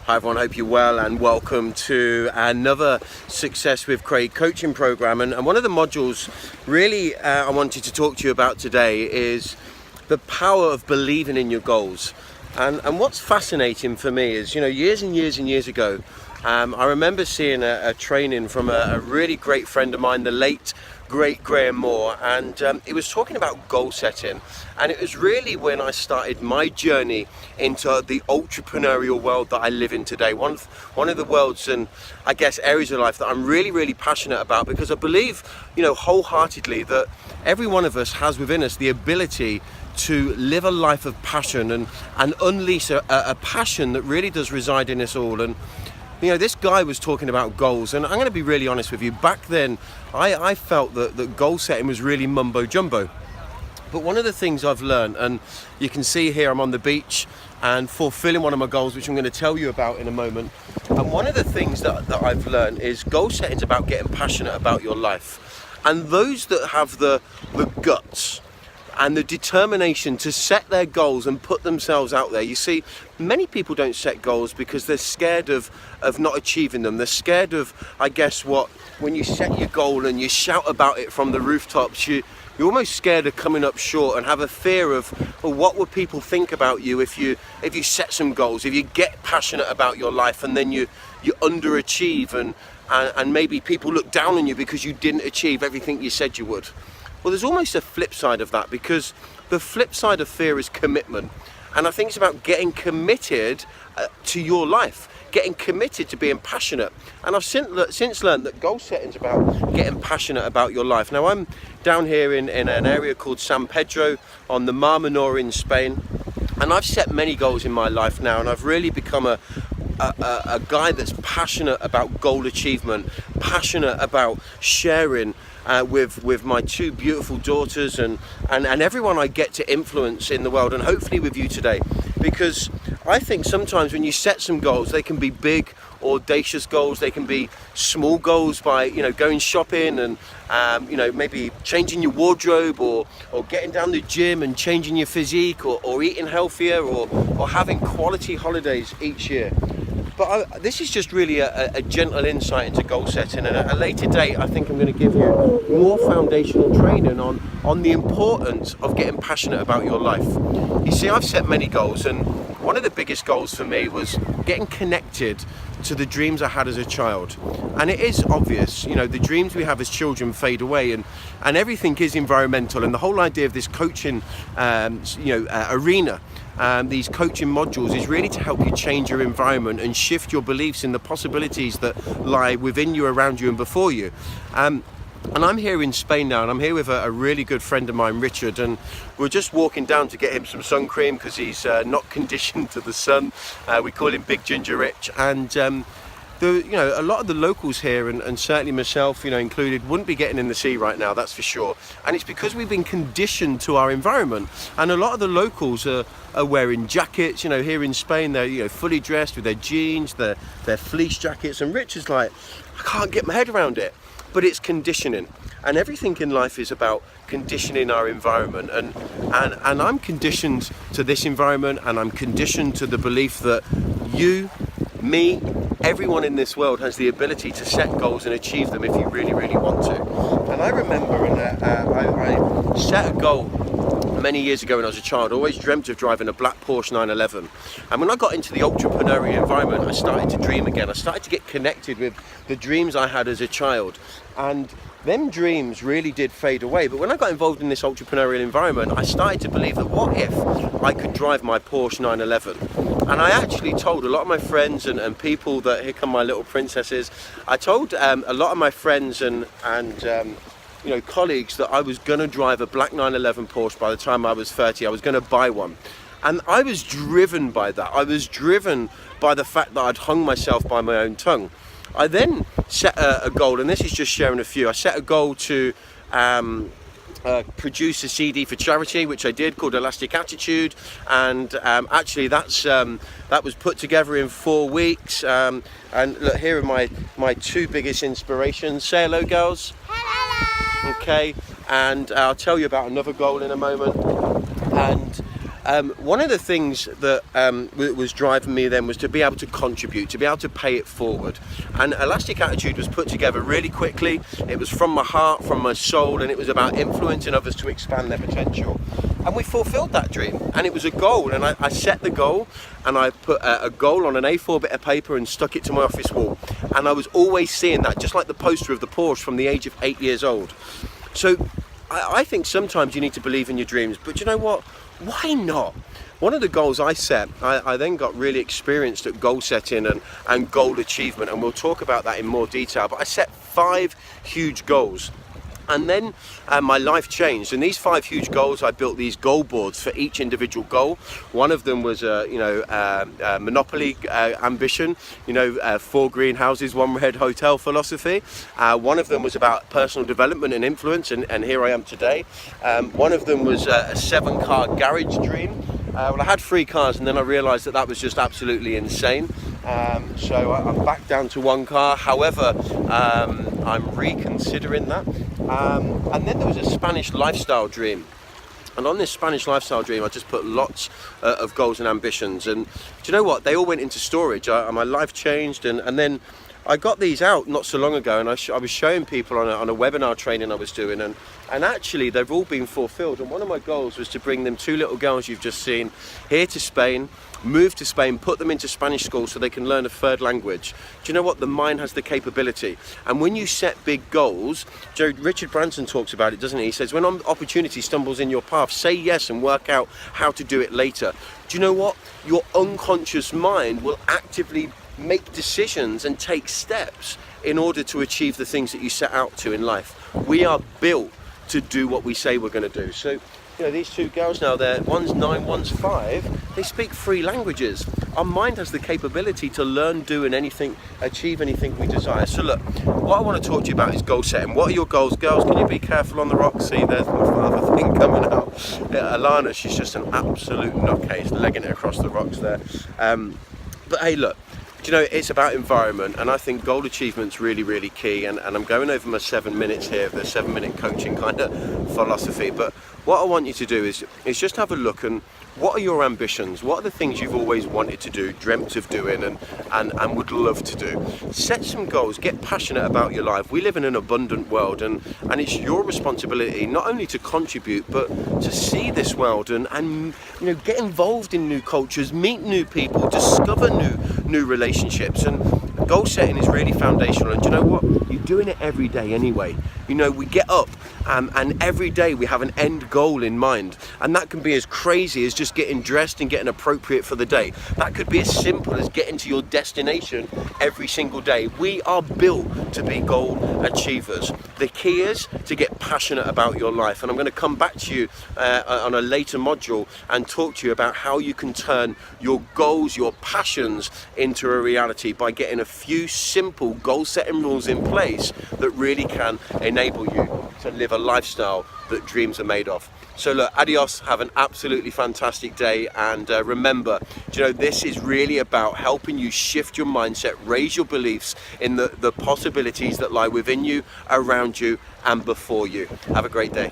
Hi everyone, hope you're well and welcome to another Success with Craig coaching program. And one of the modules really I wanted to talk to you about today is the power of believing in your goals. And what's fascinating for me is, years and years ago, I remember seeing a training from a really great friend of mine, the late great Graham Moore, and he was talking about goal setting. And it was really when I started my journey into the entrepreneurial world that I live in today. One of the worlds and I guess areas of life that I'm really passionate about, because I believe, wholeheartedly that every one of us has within us the ability to live a life of passion and unleash a passion that really does reside in us all. And this guy was talking about goals, and I'm going to be really honest with you. Back then, I felt that goal setting was really mumbo jumbo. But one of the things I've learned, and you can see here I'm on the beach and fulfilling one of my goals, which I'm going to tell you about in a moment. And one of the things that I've learned is goal setting is about getting passionate about your life. And those that have the guts and the determination to set their goals and put themselves out there. You see, many people don't set goals because they're scared of not achieving them. They're scared of, I guess, when you set your goal and you shout about it from the rooftops, you're almost scared of coming up short and have a fear of, well, what would people think about you if you set some goals, if you get passionate about your life and then you underachieve and maybe people look down on you because you didn't achieve everything you said you would. Well, there's almost a flip side of that, because the flip side of fear is commitment. And I think it's about getting committed to your life, getting committed to being passionate. And I've since learned that goal setting is about getting passionate about your life. Now, I'm down here in an area called San Pedro on the Mar Menor in Spain. And I've set many goals in my life now, and I've really become a guy that's passionate about goal achievement, passionate about sharing with my two beautiful daughters and everyone I get to influence in the world, and hopefully with you today. Because I think sometimes when you set some goals, they can be big, audacious goals. They can be small goals by going shopping and maybe changing your wardrobe or getting down the gym and changing your physique or eating healthier or having quality holidays each year. But this is just really a gentle insight into goal setting, and at a later date I think I'm going to give you more foundational training on the importance of getting passionate about your life. You see, I've set many goals, and one of the biggest goals for me was getting connected to the dreams I had as a child. And it is obvious, the dreams we have as children fade away, and everything is environmental. And the whole idea of this coaching arena, these coaching modules, is really to help you change your environment and shift your beliefs in the possibilities that lie within you, around you and before you. And I'm here in Spain now, and I'm here with a really good friend of mine, Richard, and we're just walking down to get him some sun cream because he's not conditioned to the sun. We call him Big Ginger Rich, and a lot of the locals here, and certainly myself, included, wouldn't be getting in the sea right now, that's for sure. And it's because we've been conditioned to our environment. And a lot of the locals are wearing jackets. Here in Spain, they're fully dressed with their jeans, their fleece jackets. And Rich is like, I can't get my head around it. But it's conditioning, and everything in life is about conditioning our environment. And I'm conditioned to this environment, and I'm conditioned to the belief that you, me, everyone in this world has the ability to set goals and achieve them if you really want to. And I remember I set a goal many years ago when I was a child. I always dreamt of driving a black Porsche 911. And when I got into the entrepreneurial environment, I started to dream again. I started to get connected with the dreams I had as a child. And them dreams really did fade away. But when I got involved in this entrepreneurial environment, I started to believe that what if I could drive my Porsche 911? And I actually told a lot of my friends and people that, here come my little princesses, I told a lot of my friends and colleagues that I was going to drive a black 911 Porsche by the time I was 30. I was going to buy one. And I was driven by that. I was driven by the fact that I'd hung myself by my own tongue. I then set a goal, and this is just sharing a few. I set a goal to produce a CD for charity, which I did, called Elastic Attitude, and actually that was put together in 4 weeks. And look, here are my two biggest inspirations. Say hello, girls. Hello. Okay, and I'll tell you about another goal in a moment. And one of the things that was driving me then was to be able to contribute, to be able to pay it forward. And Elastic Attitude was put together really quickly. It was from my heart, from my soul, and it was about influencing others to expand their potential. And we fulfilled that dream, and it was a goal, and I set the goal, and I put a goal on an A4 bit of paper and stuck it to my office wall. And I was always seeing that, just like the poster of the Porsche from the age of 8 years old. So I think sometimes you need to believe in your dreams, but you know what? Why not? One of the goals I set, I then got really experienced at goal setting and goal achievement, and we'll talk about that in more detail, but I set 5 huge goals. And then my life changed, and these 5 huge goals, I built these goal boards for each individual goal. One of them was monopoly ambition, 4 greenhouses, 1 red hotel philosophy. One of them was about personal development and influence, and here I am today. One of them was a 7-car garage dream. Well, I had 3 cars, and then I realized that was just absolutely insane. So I'm back down to 1 car. However, I'm reconsidering that. And then there was a Spanish lifestyle dream. And on this Spanish lifestyle dream, I just put lots of goals and ambitions. And do you know what? They all went into storage. My life changed, and then I got these out not so long ago, and I was showing people on a webinar training I was doing, and actually they've all been fulfilled. And one of my goals was to bring them 2 little girls you've just seen here to Spain, move to Spain, put them into Spanish school so they can learn a 3rd language. Do you know what? The mind has the capability. And when you set big goals, Richard Branson talks about it, doesn't he? He says, when opportunity stumbles in your path, say yes and work out how to do it later. Do you know what? Your unconscious mind will actively make decisions and take steps in order to achieve the things that you set out to in life. We are built to do what we say we're going to do. So, these 2 girls now, one's 9, one's 5, they speak 3 languages. Our mind has the capability to learn, do, and achieve anything we desire. So look, what I want to talk to you about is goal setting. What are your goals? Girls, can you be careful on the rocks? See, there's my father thing coming out. Alana, she's just an absolute nutcase, legging it across the rocks there. But hey, look, it's about environment, and I think goal achievement's really, really key. And I'm going over my 7 minutes here, the 7-minute coaching kind of philosophy. But what I want you to do is just have a look, and what are your ambitions? What are the things you've always wanted to do, dreamt of doing, and would love to do? Set some goals, get passionate about your life. We live in an abundant world, and it's your responsibility not only to contribute, but to see this world and get involved in new cultures, meet new people, discover new relationships. And goal setting is really foundational, and do you know what? You're doing it every day anyway. We get up and every day we have an end goal in mind, and that can be as crazy as just getting dressed and getting appropriate for the day. That could be as simple as getting to your destination every single day. We are built to be goal achievers. The key is to get passionate about your life, and I'm going to come back to you on a later module and talk to you about how you can turn your goals, your passions into a reality by getting a few simple goal setting rules in place that really can enable you to live a lifestyle that dreams are made of. So look, adios, have an absolutely fantastic day, and remember, this is really about helping you shift your mindset, raise your beliefs in the possibilities that lie within you, around you, and before you. Have a great day.